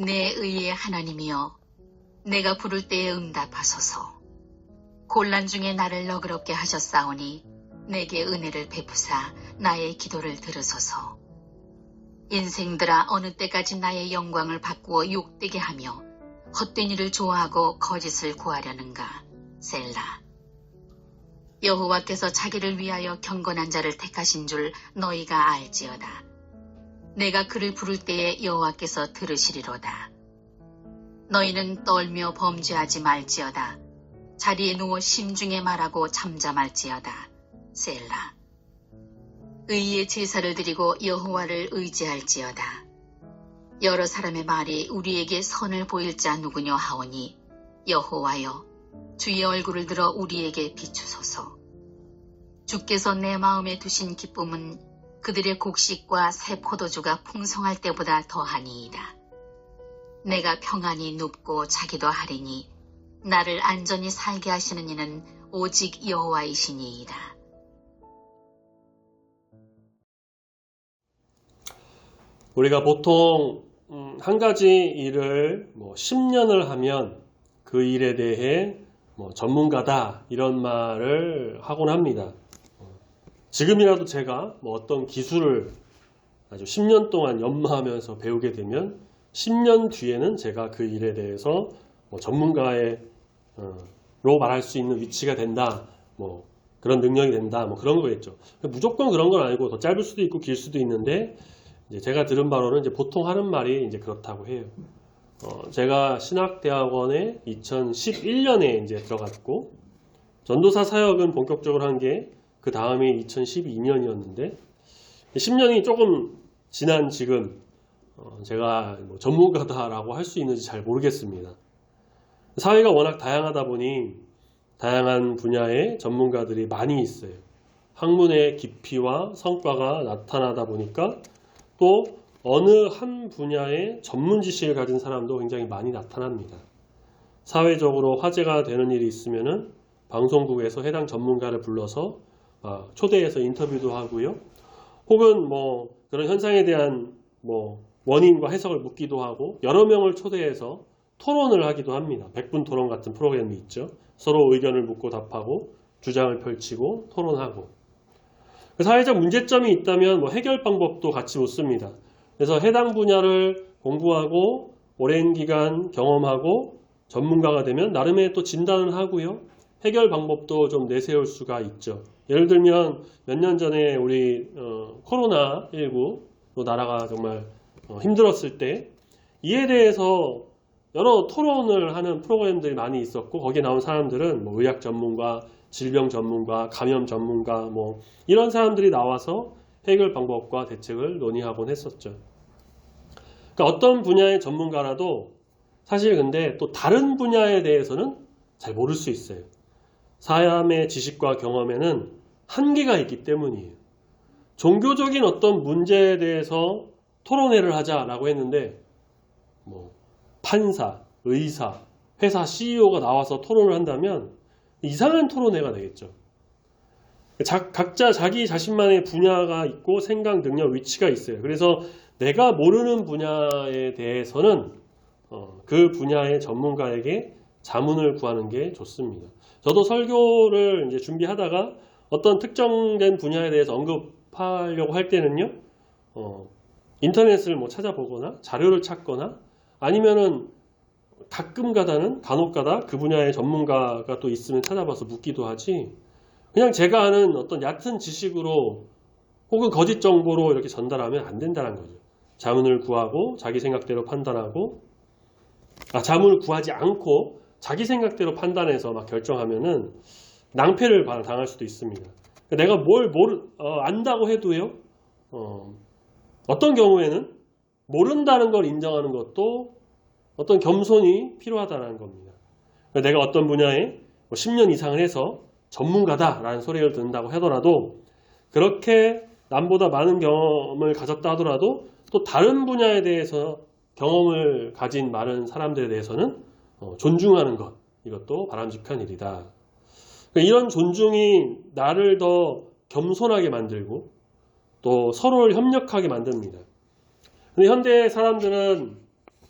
내 의의 하나님이여, 내가 부를 때에 응답하소서. 곤란 중에 나를 너그럽게 하셨사오니 내게 은혜를 베푸사 나의 기도를 들으소서. 인생들아, 어느 때까지 나의 영광을 바꾸어 욕되게 하며 헛된 일을 좋아하고 거짓을 구하려는가. 셀라. 여호와께서 자기를 위하여 경건한 자를 택하신 줄 너희가 알지어다. 내가 그를 부를 때에 여호와께서 들으시리로다. 너희는 떨며 범죄하지 말지어다. 자리에 누워 심중에 말하고 잠잠할지어다. 셀라. 의의 제사를 드리고 여호와를 의지할지어다. 여러 사람의 말이 우리에게 선을 보일 자 누구뇨 하오니 여호와여, 주의 얼굴을 들어 우리에게 비추소서. 주께서 내 마음에 두신 기쁨은 그들의 곡식과 새 포도주가 풍성할 때보다 더하니이다. 내가 평안히 눕고 자기도 하리니 나를 안전히 살게 하시는 이는 오직 여호와이시니이다. 우리가 보통 한 가지 일을 10년을 하면 그 일에 대해 전문가다 이런 말을 하곤 합니다. 지금이라도 제가 어떤 기술을 아주 10년 동안 연마하면서 배우게 되면 10년 뒤에는 제가 그 일에 대해서 전문가로 말할 수 있는 위치가 된다. 그런 능력이 된다. 그런 거겠죠. 무조건 그런 건 아니고 더 짧을 수도 있고 길 수도 있는데 이제 제가 들은 바로는 이제 보통 하는 말이 이제 그렇다고 해요. 제가 신학대학원에 2011년에 이제 들어갔고 전도사 사역은 본격적으로 한 게 그 다음에 2012년이었는데 10년이 조금 지난 지금 제가 전문가다라고 할 수 있는지 잘 모르겠습니다. 사회가 워낙 다양하다 보니 다양한 분야의 전문가들이 많이 있어요. 학문의 깊이와 성과가 나타나다 보니까 또 어느 한 분야의 전문 지식을 가진 사람도 굉장히 많이 나타납니다. 사회적으로 화제가 되는 일이 있으면은 방송국에서 해당 전문가를 불러서 초대해서 인터뷰도 하고요. 혹은 그런 현상에 대한 원인과 해석을 묻기도 하고 여러 명을 초대해서 토론을 하기도 합니다. 100분 토론 같은 프로그램이 있죠. 서로 의견을 묻고 답하고 주장을 펼치고 토론하고. 사회적 문제점이 있다면 해결 방법도 같이 묻습니다. 그래서 해당 분야를 공부하고 오랜 기간 경험하고 전문가가 되면 나름의 또 진단을 하고요. 해결 방법도 좀 내세울 수가 있죠. 예를 들면 몇 년 전에 우리 코로나19 나라가 정말 힘들었을 때 이에 대해서 여러 토론을 하는 프로그램들이 많이 있었고 거기에 나온 사람들은 의학 전문가, 질병 전문가, 감염 전문가 이런 사람들이 나와서 해결 방법과 대책을 논의하곤 했었죠. 그러니까 어떤 분야의 전문가라도 사실 근데 또 다른 분야에 대해서는 잘 모를 수 있어요. 사람의 지식과 경험에는 한계가 있기 때문이에요. 종교적인 어떤 문제에 대해서 토론회를 하자라고 했는데 판사, 의사, 회사 CEO가 나와서 토론을 한다면 이상한 토론회가 되겠죠. 각자 자기 자신만의 분야가 있고 생각, 능력, 위치가 있어요. 그래서 내가 모르는 분야에 대해서는 그 분야의 전문가에게 자문을 구하는 게 좋습니다. 저도 설교를 이제 준비하다가 어떤 특정된 분야에 대해서 언급하려고 할 때는요, 인터넷을 찾아보거나 자료를 찾거나 아니면은 가끔 가다는 간혹 가다 그 분야의 전문가가 또 있으면 찾아봐서 묻기도 하지 그냥 제가 아는 어떤 얕은 지식으로 혹은 거짓 정보로 이렇게 전달하면 안 된다는 거죠. 자문을 구하고 자기 생각대로 판단하고 자문을 구하지 않고 자기 생각대로 판단해서 막 결정하면은 낭패를 당할 수도 있습니다. 내가 뭘 안다고 해도요, 어떤 경우에는 모른다는 걸 인정하는 것도 어떤 겸손이 필요하다는 겁니다. 내가 어떤 분야에 10년 이상을 해서 전문가다라는 소리를 듣는다고 하더라도 그렇게 남보다 많은 경험을 가졌다 하더라도 또 다른 분야에 대해서 경험을 가진 많은 사람들에 대해서는 존중하는 것, 이것도 바람직한 일이다. 이런 존중이 나를 더 겸손하게 만들고 또 서로를 협력하게 만듭니다. 근데 현대 사람들은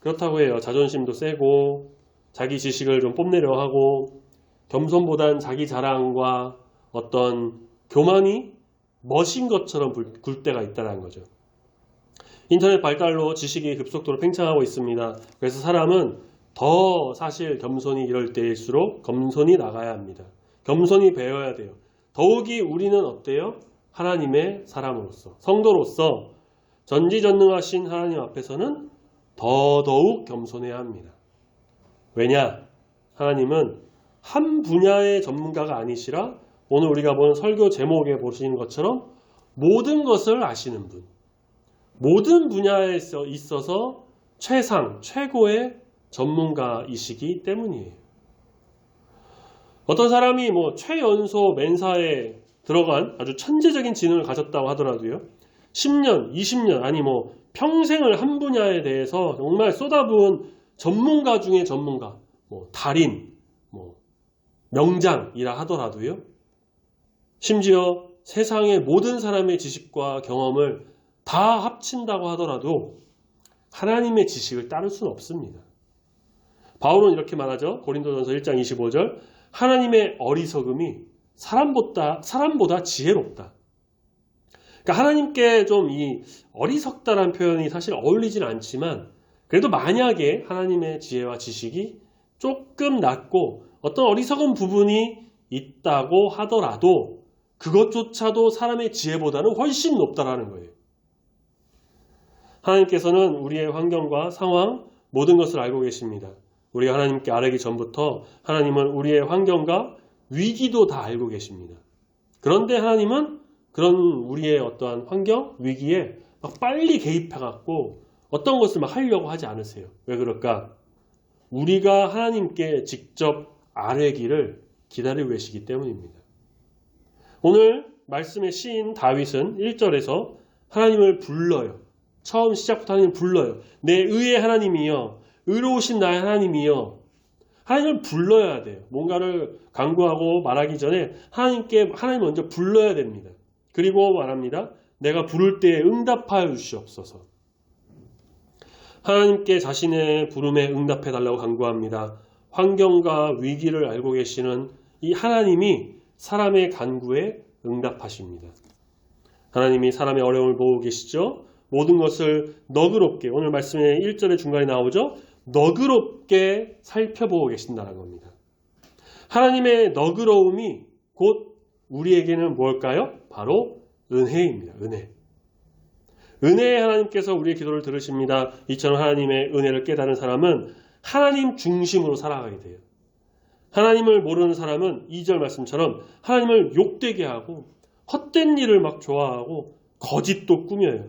그렇다고 해요. 자존심도 세고 자기 지식을 좀 뽐내려 하고 겸손보단 자기 자랑과 어떤 교만이 멋인 것처럼 굴 때가 있다는 거죠. 인터넷 발달로 지식이 급속도로 팽창하고 있습니다. 그래서 사람은 더 사실 겸손이 이럴 때일수록 겸손히 나가야 합니다. 겸손히 배워야 돼요. 더욱이 우리는 어때요? 하나님의 사람으로서, 성도로서 전지전능하신 하나님 앞에서는 더더욱 겸손해야 합니다. 왜냐? 하나님은 한 분야의 전문가가 아니시라 오늘 우리가 보는 설교 제목에 보시는 것처럼 모든 것을 아시는 분, 모든 분야에 있어서 최고의 전문가이시기 때문이에요. 어떤 사람이 최연소 맨사에 들어간 아주 천재적인 지능을 가졌다고 하더라도요. 10년, 20년, 아니 평생을 한 분야에 대해서 정말 쏟아부은 전문가 중에 전문가, 달인, 명장이라 하더라도요. 심지어 세상의 모든 사람의 지식과 경험을 다 합친다고 하더라도 하나님의 지식을 따를 수는 없습니다. 바울은 이렇게 말하죠. 고린도전서 1장 25절 하나님의 어리석음이 사람보다 지혜롭다. 그러니까 하나님께 좀 이 어리석다라는 표현이 사실 어울리진 않지만 그래도 만약에 하나님의 지혜와 지식이 조금 낮고 어떤 어리석은 부분이 있다고 하더라도 그것조차도 사람의 지혜보다는 훨씬 높다라는 거예요. 하나님께서는 우리의 환경과 상황 모든 것을 알고 계십니다. 우리가 하나님께 아뢰기 전부터 하나님은 우리의 환경과 위기도 다 알고 계십니다. 그런데 하나님은 그런 우리의 어떠한 환경, 위기에 막 빨리 개입해갖고 어떤 것을 막 하려고 하지 않으세요. 왜 그럴까? 우리가 하나님께 직접 아뢰기를 기다리고 계시기 때문입니다. 오늘 말씀의 시인 다윗은 1절에서 하나님을 불러요. 처음 시작부터 하나님을 불러요. 내 의의 하나님이여, 의로우신 나의 하나님이여. 하나님을 불러야 돼요. 뭔가를 강구하고 말하기 전에 하나님 먼저 불러야 됩니다. 그리고 말합니다. 내가 부를 때에 응답하여 주시옵소서. 하나님께 자신의 부름에 응답해 달라고 간구합니다. 환경과 위기를 알고 계시는 이 하나님이 사람의 간구에 응답하십니다. 하나님이 사람의 어려움을 보고 계시죠. 모든 것을 너그럽게, 오늘 말씀의 1절의 중간에 나오죠. 너그럽게 살펴보고 계신다는 겁니다. 하나님의 너그러움이 곧 우리에게는 뭘까요? 바로 은혜입니다. 은혜. 은혜의 하나님께서 우리의 기도를 들으십니다. 이처럼 하나님의 은혜를 깨달은 사람은 하나님 중심으로 살아가게 돼요. 하나님을 모르는 사람은 2절 말씀처럼 하나님을 욕되게 하고 헛된 일을 막 좋아하고 거짓도 꾸며요.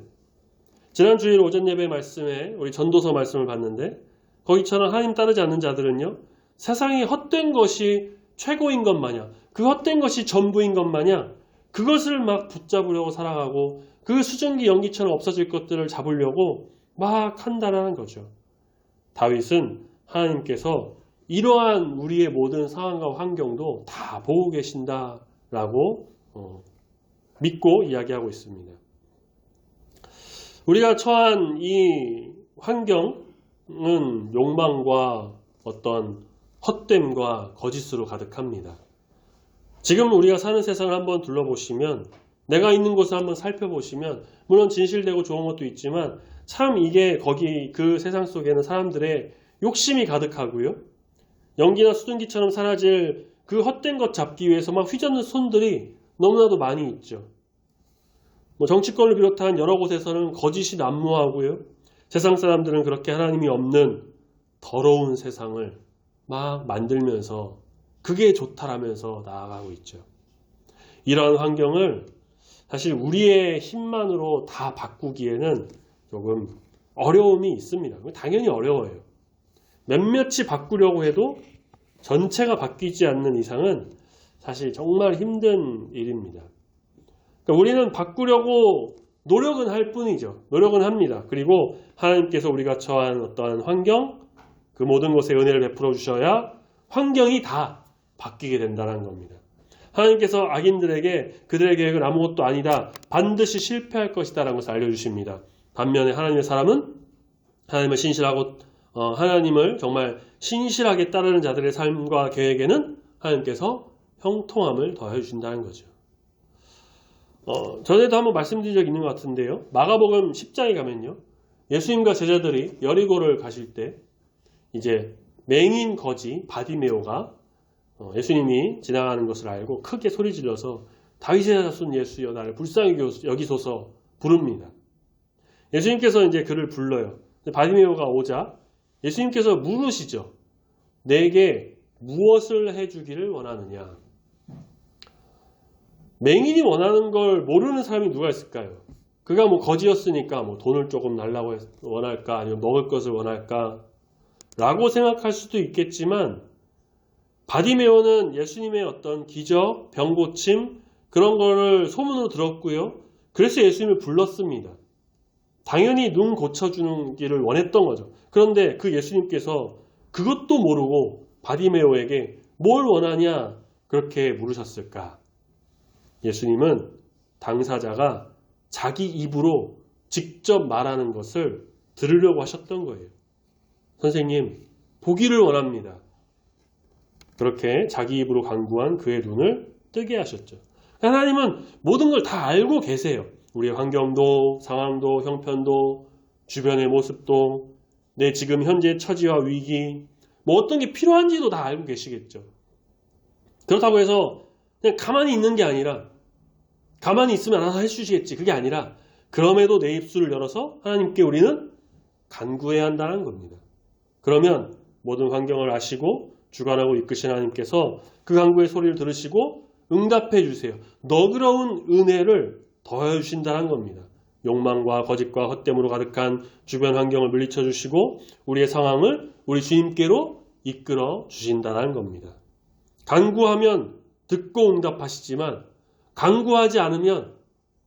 지난 주일 오전 예배 말씀에 우리 전도서 말씀을 봤는데 거기처럼 하나님 따르지 않는 자들은요. 세상이 헛된 것이 최고인 것 마냥 그 헛된 것이 전부인 것 마냥 그것을 막 붙잡으려고 살아가고 그 수증기 연기처럼 없어질 것들을 잡으려고 막 한다는 거죠. 다윗은 하나님께서 이러한 우리의 모든 상황과 환경도 다 보고 계신다라고 믿고 이야기하고 있습니다. 우리가 처한 이 환경은 욕망과 어떤 헛됨과 거짓으로 가득합니다. 지금 우리가 사는 세상을 한번 둘러보시면 내가 있는 곳을 한번 살펴보시면 물론 진실되고 좋은 것도 있지만 참 이게 그 세상 속에는 사람들의 욕심이 가득하고요. 연기나 수증기처럼 사라질 그 헛된 것 잡기 위해서 막 휘젓는 손들이 너무나도 많이 있죠. 정치권을 비롯한 여러 곳에서는 거짓이 난무하고요. 세상 사람들은 그렇게 하나님이 없는 더러운 세상을 막 만들면서 그게 좋다라면서 나아가고 있죠. 이러한 환경을 사실 우리의 힘만으로 다 바꾸기에는 조금 어려움이 있습니다. 당연히 어려워요. 몇몇이 바꾸려고 해도 전체가 바뀌지 않는 이상은 사실 정말 힘든 일입니다. 그러니까 우리는 바꾸려고 노력은 할 뿐이죠. 노력은 합니다. 그리고 하나님께서 우리가 처한 어떠한 환경, 그 모든 것에 은혜를 베풀어 주셔야 환경이 다 바뀌게 된다는 겁니다. 하나님께서 악인들에게 그들의 계획은 아무것도 아니다. 반드시 실패할 것이다 라는 것을 알려주십니다. 반면에 하나님의 사람은 하나님을 신실하고 하나님을 정말 신실하게 따르는 자들의 삶과 계획에는 하나님께서 형통함을 더해 주신다는 거죠. 전에도 한번 말씀드린 적이 있는 것 같은데요. 마가복음 10장에 가면요. 예수님과 제자들이 여리고를 가실 때 이제 맹인 거지 바디메오가 예수님이 지나가는 것을 알고 크게 소리 질러서 다윗의 자손 예수여 나를 불쌍히 여기소서 부릅니다. 예수님께서 이제 그를 불러요. 바디메오가 오자 예수님께서 물으시죠. 내게 무엇을 해주기를 원하느냐? 맹인이 원하는 걸 모르는 사람이 누가 있을까요? 그가 뭐 거지였으니까 뭐 돈을 조금 달라고 원할까? 아니면 먹을 것을 원할까? 라고 생각할 수도 있겠지만 바디메오는 예수님의 어떤 기적, 병고침 그런 거를 소문으로 들었고요. 그래서 예수님을 불렀습니다. 당연히 눈 고쳐주는 길을 원했던 거죠. 그런데 그 예수님께서 그것도 모르고 바디메오에게 뭘 원하냐 그렇게 물으셨을까? 예수님은 당사자가 자기 입으로 직접 말하는 것을 들으려고 하셨던 거예요. 선생님, 보기를 원합니다. 그렇게 자기 입으로 간구한 그의 눈을 뜨게 하셨죠. 하나님은 모든 걸 다 알고 계세요. 우리의 환경도, 상황도, 형편도, 주변의 모습도, 내 지금 현재 처지와 위기, 뭐 어떤 게 필요한지도 다 알고 계시겠죠. 그렇다고 해서 그냥 가만히 있는 게 아니라 가만히 있으면 알아서 해주시겠지. 그게 아니라 그럼에도 내 입술을 열어서 하나님께 우리는 간구해야 한다는 겁니다. 그러면 모든 환경을 아시고 주관하고 이끄신 하나님께서 그 간구의 소리를 들으시고 응답해 주세요. 너그러운 은혜를 더해 주신다는 겁니다. 욕망과 거짓과 헛됨으로 가득한 주변 환경을 물리쳐 주시고 우리의 상황을 우리 주님께로 이끌어 주신다는 겁니다. 간구하면 듣고 응답하시지만 간구하지 않으면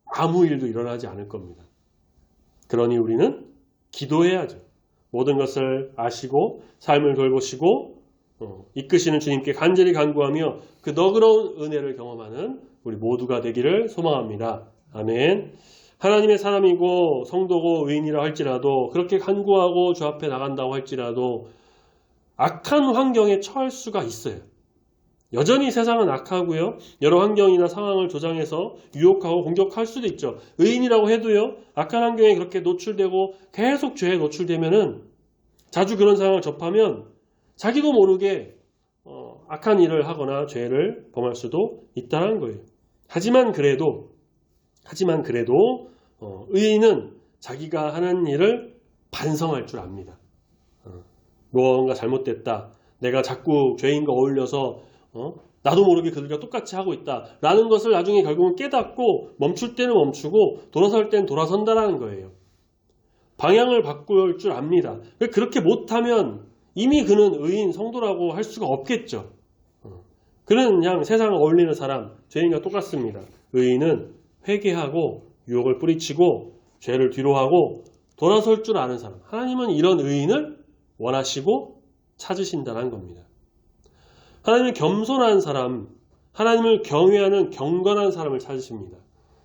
아무 일도 일어나지 않을 겁니다. 그러니 우리는 기도해야죠. 모든 것을 아시고 삶을 돌보시고 이끄시는 주님께 간절히 간구하며 그 너그러운 은혜를 경험하는 우리 모두가 되기를 소망합니다. 아멘. 하나님의 사람이고 성도고 의인이라 할지라도 그렇게 간구하고 주 앞에 나간다고 할지라도 악한 환경에 처할 수가 있어요. 여전히 세상은 악하고요. 여러 환경이나 상황을 조장해서 유혹하고 공격할 수도 있죠. 의인이라고 해도요. 악한 환경에 그렇게 노출되고 계속 죄에 노출되면은 자주 그런 상황을 접하면 자기도 모르게 악한 일을 하거나 죄를 범할 수도 있다는 거예요. 하지만 그래도 의인은 자기가 하는 일을 반성할 줄 압니다. 무언가 잘못됐다. 내가 자꾸 죄인과 어울려서 나도 모르게 그들과 똑같이 하고 있다. 라는 것을 나중에 결국은 깨닫고 멈출 때는 멈추고 돌아설 때는 돌아선다라는 거예요. 방향을 바꿀 줄 압니다. 그렇게 못하면 이미 그는 의인, 성도라고 할 수가 없겠죠. 그는 그냥 세상에 어울리는 사람, 죄인과 똑같습니다. 의인은 회개하고 유혹을 뿌리치고 죄를 뒤로하고 돌아설 줄 아는 사람. 하나님은 이런 의인을 원하시고 찾으신다는 겁니다. 하나님은 겸손한 사람, 하나님을 경외하는 경건한 사람을 찾으십니다.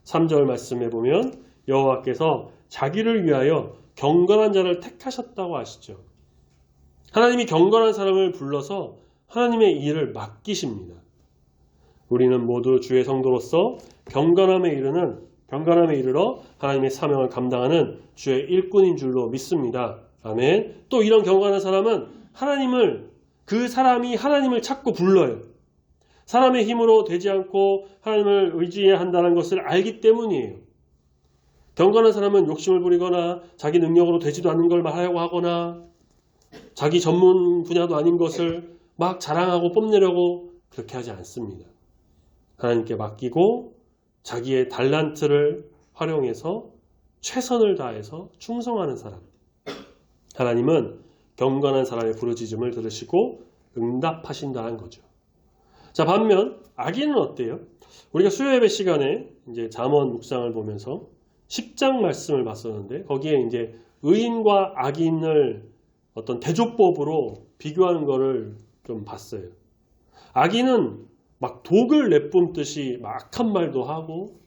3절 말씀해 보면 여호와께서 자기를 위하여 경건한 자를 택하셨다고 하시죠. 하나님이 경건한 사람을 불러서 하나님의 일을 맡기십니다. 우리는 모두 주의 성도로서 경건함에 이르러 하나님의 사명을 감당하는 주의 일꾼인 줄로 믿습니다. 아멘. 또 이런 경건한 사람은 그 사람이 하나님을 찾고 불러요. 사람의 힘으로 되지 않고 하나님을 의지해야 한다는 것을 알기 때문이에요. 경건한 사람은 욕심을 부리거나 자기 능력으로 되지도 않는 걸 말하려고 하거나 자기 전문 분야도 아닌 것을 막 자랑하고 뽐내려고 그렇게 하지 않습니다. 하나님께 맡기고 자기의 달란트를 활용해서 최선을 다해서 충성하는 사람. 하나님은 경건한 사람의 부르짖음을 들으시고 응답하신다는 거죠. 자, 반면 악인은 어때요? 우리가 수요 예배 시간에 이제 잠언 묵상을 보면서 10장 말씀을 봤었는데 거기에 이제 의인과 악인을 어떤 대조법으로 비교하는 거를 좀 봤어요. 악인은 막 독을 내뿜듯이 막 악한 말도 하고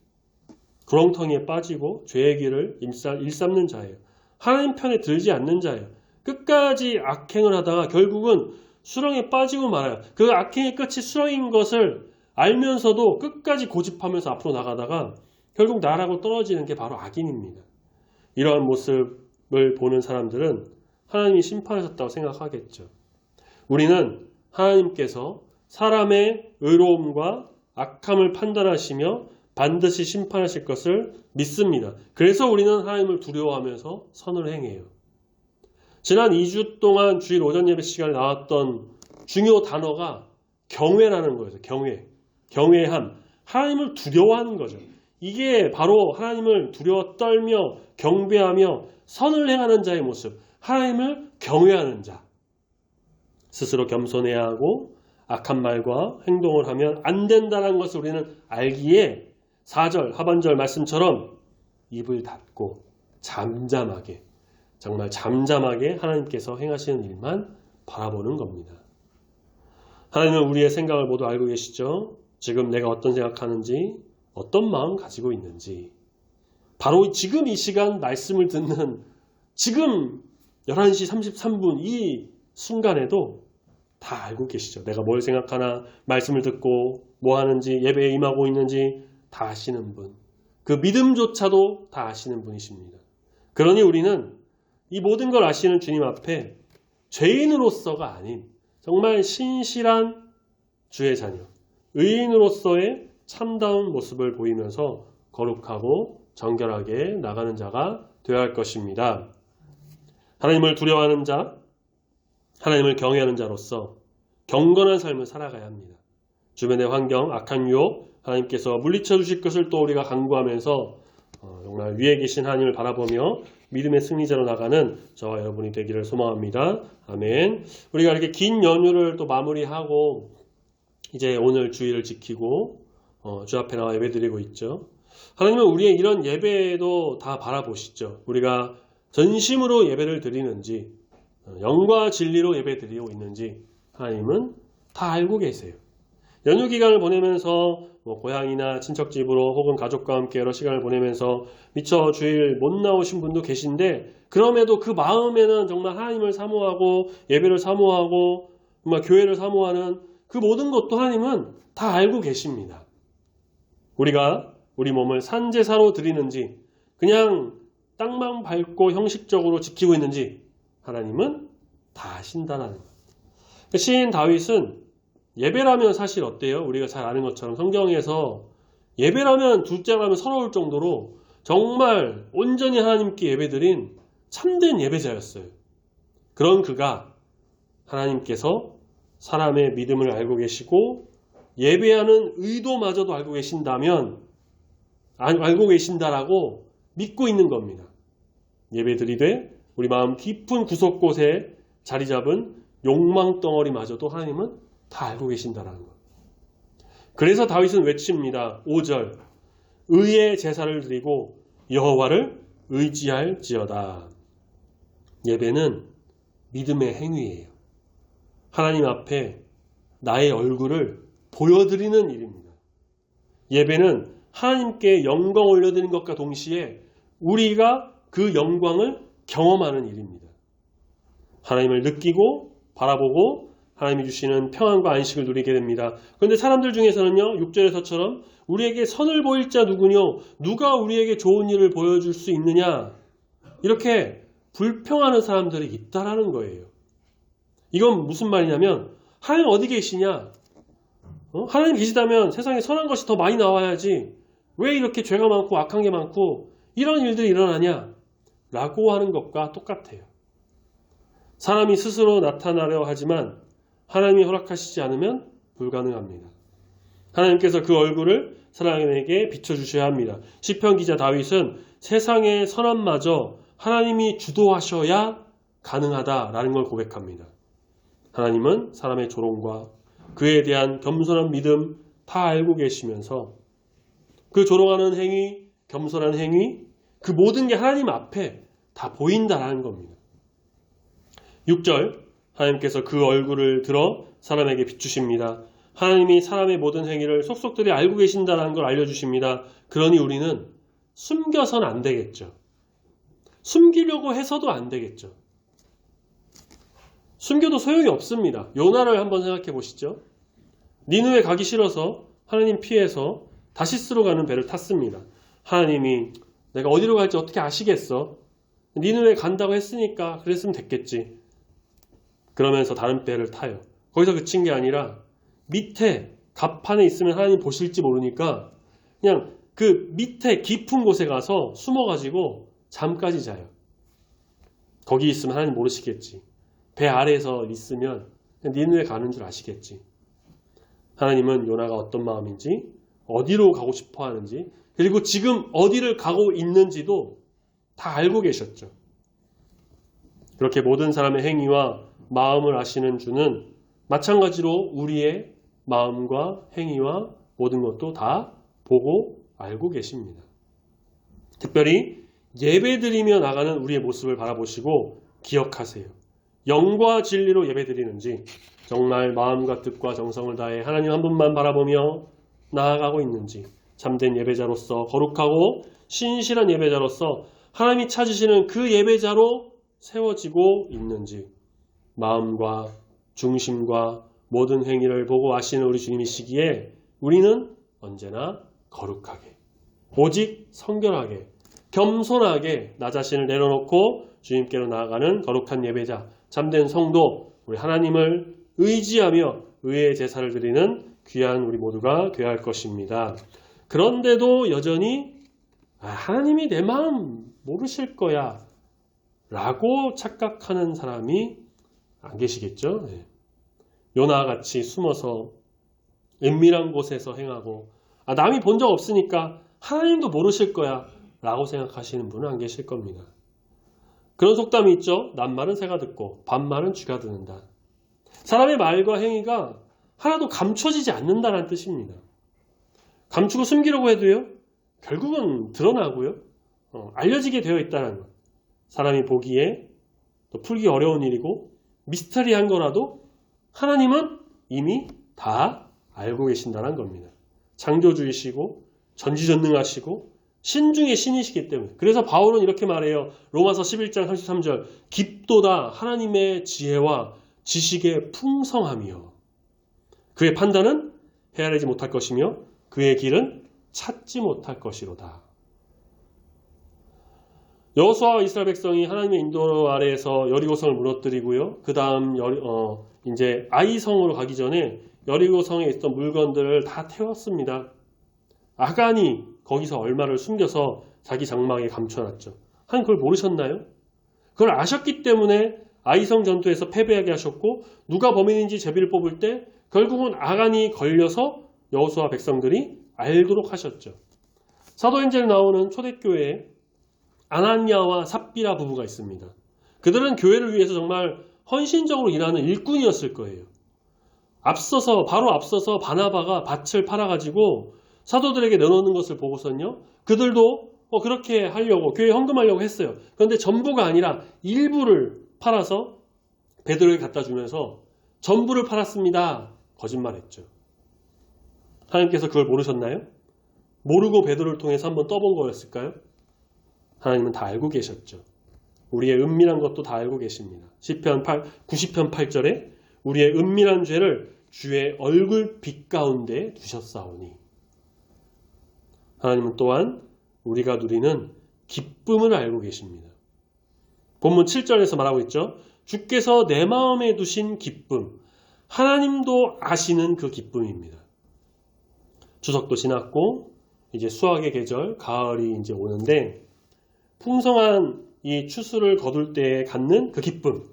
구렁텅이에 빠지고 죄의 길을 일삼는 자예요. 하나님 편에 들지 않는 자예요. 끝까지 악행을 하다가 결국은 수렁에 빠지고 말아요. 그 악행의 끝이 수렁인 것을 알면서도 끝까지 고집하면서 앞으로 나가다가 결국 나라고 떨어지는 게 바로 악인입니다. 이러한 모습을 보는 사람들은 하나님이 심판하셨다고 생각하겠죠. 우리는 하나님께서 사람의 의로움과 악함을 판단하시며 반드시 심판하실 것을 믿습니다. 그래서 우리는 하나님을 두려워하면서 선을 행해요. 지난 2주 동안 주일 오전 예배 시간에 나왔던 중요 단어가 경외라는 거예요. 경외함. 하나님을 두려워하는 거죠. 이게 바로 하나님을 두려워 떨며 경배하며 선을 행하는 자의 모습. 하나님을 경외하는 자. 스스로 겸손해야 하고 악한 말과 행동을 하면 안 된다는 것을 우리는 알기에 4절 하반절 말씀처럼 입을 닫고 잠잠하게, 정말 잠잠하게 하나님께서 행하시는 일만 바라보는 겁니다. 하나님은 우리의 생각을 모두 알고 계시죠? 지금 내가 어떤 생각하는지, 어떤 마음 가지고 있는지, 바로 지금 이 시간 말씀을 듣는 지금 11시 33분 이 순간에도 다 알고 계시죠. 내가 뭘 생각하나, 말씀을 듣고 뭐 하는지, 예배에 임하고 있는지 다 아시는 분. 그 믿음조차도 다 아시는 분이십니다. 그러니 우리는 이 모든 걸 아시는 주님 앞에 죄인으로서가 아닌 정말 신실한 주의 자녀, 의인으로서의 참다운 모습을 보이면서 거룩하고 정결하게 나가는 자가 되어야 할 것입니다. 하나님을 두려워하는 자, 하나님을 경외하는 자로서 경건한 삶을 살아가야 합니다. 주변의 환경, 악한 유혹, 하나님께서 물리쳐 주실 것을 또 우리가 간구하면서 정말 위에 계신 하나님을 바라보며 믿음의 승리자로 나가는 저와 여러분이 되기를 소망합니다. 아멘. 우리가 이렇게 긴 연휴를 또 마무리하고 이제 오늘 주일을 지키고 주 앞에 나와 예배드리고 있죠. 하나님은 우리의 이런 예배도 다 바라보시죠. 우리가 전심으로 예배를 드리는지 영과 진리로 예배드리고 있는지 하나님은 다 알고 계세요. 연휴 기간을 보내면서 고향이나 친척집으로 혹은 가족과 함께 여러 시간을 보내면서 미처 주일 못 나오신 분도 계신데 그럼에도 그 마음에는 정말 하나님을 사모하고 예배를 사모하고 정말 교회를 사모하는 그 모든 것도 하나님은 다 알고 계십니다. 우리가 우리 몸을 산제사로 드리는지 그냥 땅만 밟고 형식적으로 지키고 있는지 하나님은 다 아신다는 것. 시인 다윗은 예배라면 사실 어때요? 우리가 잘 아는 것처럼 성경에서 예배라면 둘째라면 서러울 정도로 정말 온전히 하나님께 예배드린 참된 예배자였어요. 그런 그가 하나님께서 사람의 믿음을 알고 계시고 예배하는 의도마저도 알고 계신다면 알고 계신다라고 믿고 있는 겁니다. 예배드리되 우리 마음 깊은 구석곳에 자리 잡은 욕망 덩어리마저도 하나님은 다 알고 계신다라는 것. 그래서 다윗은 외칩니다. 5절 의의 제사를 드리고 여호와를 의지할지어다. 예배는 믿음의 행위예요. 하나님 앞에 나의 얼굴을 보여드리는 일입니다. 예배는 하나님께 영광 올려드리는 것과 동시에 우리가 그 영광을 경험하는 일입니다. 하나님을 느끼고 바라보고 하나님이 주시는 평안과 안식을 누리게 됩니다. 그런데 사람들 중에서는요, 6절에서처럼 우리에게 선을 보일 자 누구뇨? 누가 우리에게 좋은 일을 보여줄 수 있느냐? 이렇게 불평하는 사람들이 있다라는 거예요. 이건 무슨 말이냐면 하나님 어디 계시냐? 하나님 계시다면 세상에 선한 것이 더 많이 나와야지 왜 이렇게 죄가 많고 악한 게 많고 이런 일들이 일어나냐? 라고 하는 것과 똑같아요. 사람이 스스로 나타나려 하지만 하나님이 허락하시지 않으면 불가능합니다. 하나님께서 그 얼굴을 사람에게 비춰주셔야 합니다. 시편 기자 다윗은 세상의 선함마저 하나님이 주도하셔야 가능하다라는 걸 고백합니다. 하나님은 사람의 조롱과 그에 대한 겸손한 믿음 다 알고 계시면서 그 조롱하는 행위, 겸손한 행위, 그 모든 게 하나님 앞에 다 보인다라는 겁니다. 6절 하나님께서 그 얼굴을 들어 사람에게 비추십니다. 하나님이 사람의 모든 행위를 속속들이 알고 계신다는 걸 알려주십니다. 그러니 우리는 숨겨서는 안 되겠죠. 숨기려고 해서도 안 되겠죠. 숨겨도 소용이 없습니다. 요나를 한번 생각해 보시죠. 니느웨 가기 싫어서 하나님 피해서 다시스로 가는 배를 탔습니다. 하나님이 내가 어디로 갈지 어떻게 아시겠어? 니느웨 간다고 했으니까 그랬으면 됐겠지. 그러면서 다른 배를 타요. 거기서 그친 게 아니라 밑에 갑판에 있으면 하나님 보실지 모르니까 그냥 그 밑에 깊은 곳에 가서 숨어가지고 잠까지 자요. 거기 있으면 하나님 모르시겠지. 배 아래에서 있으면 니느웨 가는 줄 아시겠지. 하나님은 요나가 어떤 마음인지, 어디로 가고 싶어 하는지, 그리고 지금 어디를 가고 있는지도 다 알고 계셨죠. 그렇게 모든 사람의 행위와 마음을 아시는 주는 마찬가지로 우리의 마음과 행위와 모든 것도 다 보고 알고 계십니다. 특별히 예배드리며 나가는 우리의 모습을 바라보시고 기억하세요. 영과 진리로 예배드리는지 정말 마음과 뜻과 정성을 다해 하나님 한 분만 바라보며 나아가고 있는지 참된 예배자로서 거룩하고 신실한 예배자로서 하나님이 찾으시는 그 예배자로 세워지고 있는지 마음과 중심과 모든 행위를 보고 아시는 우리 주님이시기에 우리는 언제나 거룩하게 오직 성결하게 겸손하게 나 자신을 내려놓고 주님께로 나아가는 거룩한 예배자 참된 성도 우리 하나님을 의지하며 의의 제사를 드리는 귀한 우리 모두가 되어야 할 것입니다. 그런데도 여전히 하나님이 내 마음 모르실 거야 라고 착각하는 사람이 안 계시겠죠? 요나와 같이 숨어서 은밀한 곳에서 행하고 남이 본 적 없으니까 하나님도 모르실 거야 라고 생각하시는 분은 안 계실 겁니다. 그런 속담이 있죠. 낱말은 새가 듣고 반말은 쥐가 듣는다. 사람의 말과 행위가 하나도 감춰지지 않는다는 뜻입니다. 감추고 숨기려고 해도요. 결국은 드러나고요. 알려지게 되어 있다는 것. 사람이 보기에 또 풀기 어려운 일이고 미스터리한 거라도 하나님은 이미 다 알고 계신다는 겁니다. 창조주이시고 전지전능하시고 신중의 신이시기 때문에 그래서 바울은 이렇게 말해요. 로마서 11장 33절 깊도다 하나님의 지혜와 지식의 풍성함이요. 그의 판단은 헤아리지 못할 것이며 그의 길은 찾지 못할 것이로다. 여호수아와 이스라엘 백성이 하나님의 인도 아래에서 여리고성을 무너뜨리고요. 그 다음 이제 아이성으로 가기 전에 여리고성에 있던 물건들을 다 태웠습니다. 아간이 거기서 얼마를 숨겨서 자기 장막에 감춰놨죠. 하나님 그걸 모르셨나요? 그걸 아셨기 때문에 아이성 전투에서 패배하게 하셨고 누가 범인인지 제비를 뽑을 때 결국은 아간이 걸려서 여호수아 백성들이 알도록 하셨죠. 사도행전에 나오는 초대교회에 아나니아와 삽비라 부부가 있습니다. 그들은 교회를 위해서 정말 헌신적으로 일하는 일꾼이었을 거예요. 바로 앞서서 바나바가 밭을 팔아가지고 사도들에게 내놓는 것을 보고서는요. 그들도 그렇게 하려고 교회에 헌금하려고 했어요. 그런데 전부가 아니라 일부를 팔아서 베드로에게 갖다 주면서 전부를 팔았습니다. 거짓말했죠. 하나님께서 그걸 모르셨나요? 모르고 베드로를 통해서 한번 떠본 거였을까요? 하나님은 다 알고 계셨죠. 우리의 은밀한 것도 다 알고 계십니다. 시편 90편 8절에 우리의 은밀한 죄를 주의 얼굴빛 가운데 두셨사오니 하나님은 또한 우리가 누리는 기쁨을 알고 계십니다. 본문 7절에서 말하고 있죠. 주께서 내 마음에 두신 기쁨, 하나님도 아시는 그 기쁨입니다. 추석도 지났고 이제 수확의 계절, 가을이 이제 오는데 풍성한 이 추수를 거둘 때에 갖는 그 기쁨,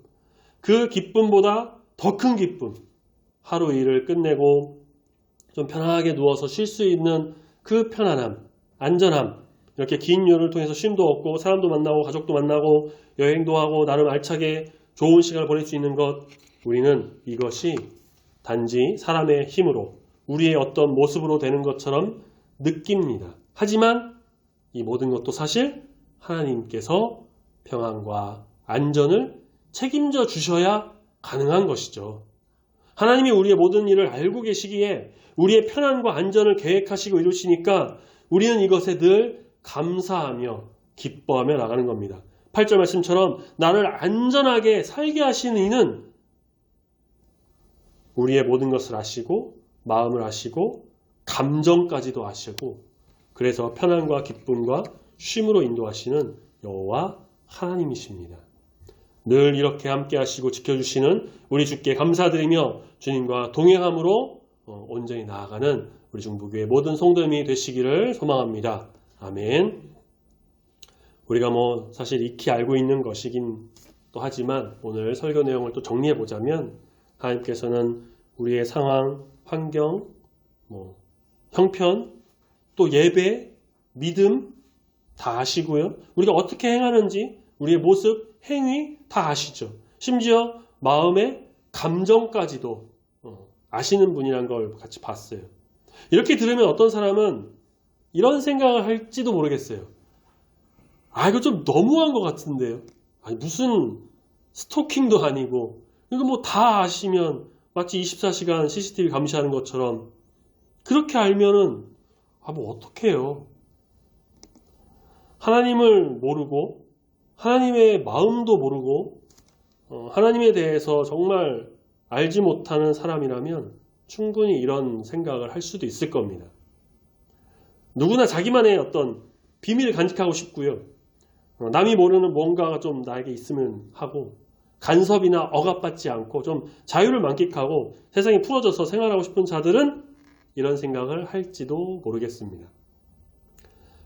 그 기쁨보다 더 큰 기쁨, 하루 일을 끝내고 좀 편하게 누워서 쉴 수 있는 그 편안함, 안전함, 이렇게 긴 여름을 통해서 쉼도 얻고 사람도 만나고 가족도 만나고 여행도 하고 나름 알차게 좋은 시간을 보낼 수 있는 것, 우리는 이것이 단지 사람의 힘으로 우리의 어떤 모습으로 되는 것처럼 느낍니다. 하지만 이 모든 것도 사실 하나님께서 평안과 안전을 책임져 주셔야 가능한 것이죠. 하나님이 우리의 모든 일을 알고 계시기에 우리의 편안과 안전을 계획하시고 이루시니까 우리는 이것에 늘 감사하며 기뻐하며 나가는 겁니다. 8절 말씀처럼 나를 안전하게 살게 하시는 이는 우리의 모든 것을 아시고 마음을 아시고 감정까지도 아시고 그래서 편안과 기쁨과 쉼으로 인도하시는 여호와 하나님이십니다. 늘 이렇게 함께 하시고 지켜주시는 우리 주께 감사드리며 주님과 동행함으로 온전히 나아가는 우리 중부교회 모든 성도님이 되시기를 소망합니다. 아멘. 우리가 사실 익히 알고 있는 것이긴 또 하지만 오늘 설교 내용을 또 정리해 보자면 하나님께서는 우리의 상황, 환경, 형편, 또 예배, 믿음 다 아시고요. 우리가 어떻게 행하는지 우리의 모습, 행위 다 아시죠. 심지어 마음의 감정까지도 아시는 분이란 걸 같이 봤어요. 이렇게 들으면 어떤 사람은 이런 생각을 할지도 모르겠어요. 이거 좀 너무한 것 같은데요. 무슨 스토킹도 아니고 이거 다 아시면 마치 24시간 CCTV 감시하는 것처럼 그렇게 알면은 어떡해요. 하나님을 모르고 하나님의 마음도 모르고 하나님에 대해서 정말 알지 못하는 사람이라면 충분히 이런 생각을 할 수도 있을 겁니다. 누구나 자기만의 어떤 비밀을 간직하고 싶고요. 남이 모르는 뭔가가 좀 나에게 있으면 하고 간섭이나 억압받지 않고 좀 자유를 만끽하고 세상에 풀어져서 생활하고 싶은 자들은 이런 생각을 할지도 모르겠습니다.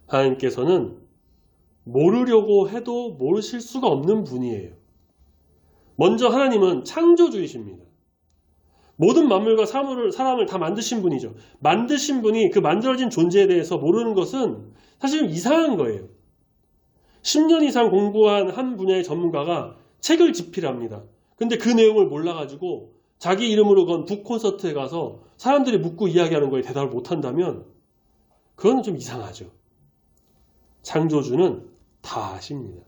하나님께서는 모르려고 해도 모르실 수가 없는 분이에요. 먼저 하나님은 창조주이십니다. 모든 만물과 사람을 다 만드신 분이죠. 만드신 분이 그 만들어진 존재에 대해서 모르는 것은 사실 이상한 거예요. 10년 이상 공부한 한 분야의 전문가가 책을 집필합니다. 근데 그 내용을 몰라가지고 자기 이름으로 건 북콘서트에 가서 사람들이 묻고 이야기하는 거에 대답을 못한다면 그건 좀 이상하죠. 창조주는 다 아십니다.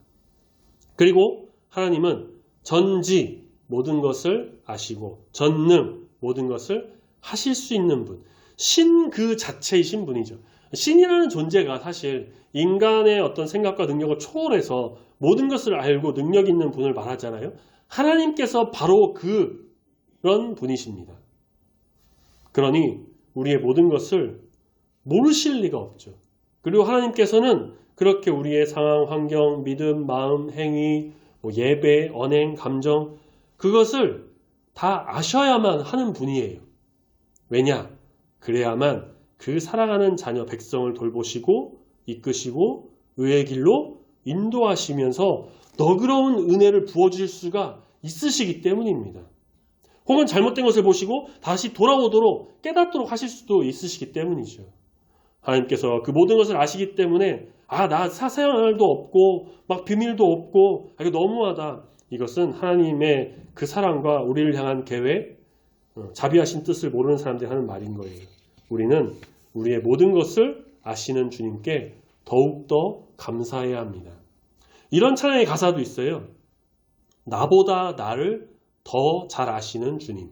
그리고 하나님은 전지 모든 것을 아시고 전능 모든 것을 하실 수 있는 분, 신 그 자체이신 분이죠. 신이라는 존재가 사실 인간의 어떤 생각과 능력을 초월해서 모든 것을 알고 능력 있는 분을 말하잖아요. 하나님께서 바로 그런 분이십니다. 그러니 우리의 모든 것을 모르실 리가 없죠. 그리고 하나님께서는 그렇게 우리의 상황, 환경, 믿음, 마음, 행위, 예배, 언행, 감정 그것을 다 아셔야만 하는 분이에요. 왜냐? 그래야만 그 살아가는 자녀 백성을 돌보시고 이끄시고 의의 길로 인도하시면서 너그러운 은혜를 부어주실 수가 있으시기 때문입니다. 혹은 잘못된 것을 보시고 다시 돌아오도록 깨닫도록 하실 수도 있으시기 때문이죠. 하나님께서 그 모든 것을 아시기 때문에 나 사생활도 없고 막 비밀도 없고 이거 너무하다. 이것은 하나님의 그 사랑과 우리를 향한 계획, 자비하신 뜻을 모르는 사람들이 하는 말인 거예요. 우리는 우리의 모든 것을 아시는 주님께 더욱더 감사해야 합니다. 이런 찬양의 가사도 있어요. 나보다 나를 더 잘 아시는 주님.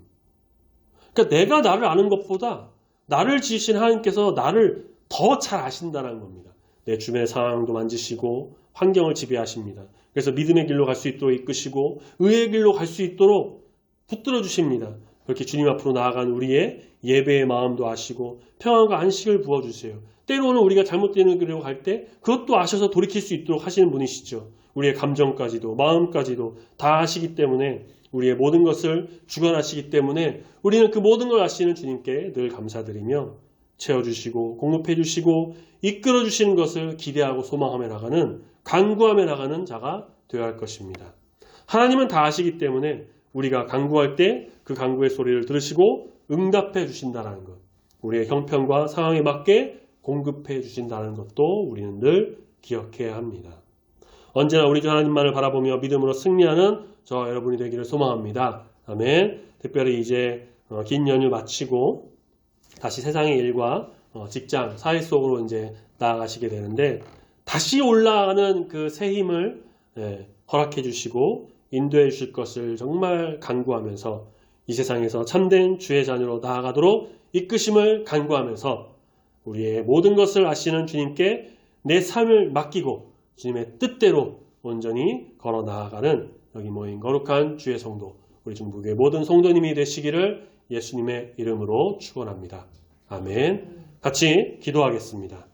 그러니까 내가 나를 아는 것보다 나를 지으신 하나님께서 나를 더 잘 아신다는 겁니다. 내 주변의 상황도 만지시고 환경을 지배하십니다. 그래서 믿음의 길로 갈 수 있도록 이끄시고 의의 길로 갈 수 있도록 붙들어 주십니다. 그렇게 주님 앞으로 나아간 우리의 예배의 마음도 아시고 평안과 안식을 부어주세요. 때로는 우리가 잘못되는 길로 갈 때 그것도 아셔서 돌이킬 수 있도록 하시는 분이시죠. 우리의 감정까지도 마음까지도 다 아시기 때문에 우리의 모든 것을 주관하시기 때문에 우리는 그 모든 걸 아시는 주님께 늘 감사드리며 채워주시고 공급해주시고 이끌어주시는 것을 기대하고 소망하며 나가는 간구하며 나가는 자가 되어야 할 것입니다. 하나님은 다 아시기 때문에 우리가 간구할 때 그 간구의 소리를 들으시고 응답해 주신다는 것, 우리의 형편과 상황에 맞게 공급해 주신다는 것도 우리는 늘 기억해야 합니다. 언제나 우리 주 하나님만을 바라보며 믿음으로 승리하는 저와 여러분이 되기를 소망합니다. 아멘. 특별히 이제 긴 연휴 마치고 다시 세상의 일과 직장, 사회 속으로 이제 나아가시게 되는데 다시 올라가는 그 새 힘을 허락해 주시고 인도해 주실 것을 정말 간구하면서 이 세상에서 참된 주의 자녀로 나아가도록 이끄심을 간구하면서 우리의 모든 것을 아시는 주님께 내 삶을 맡기고 주님의 뜻대로 온전히 걸어 나아가는 여기 모인 거룩한 주의 성도, 우리 중부교회 모든 성도님이 되시기를 예수님의 이름으로 축원합니다. 아멘. 같이 기도하겠습니다.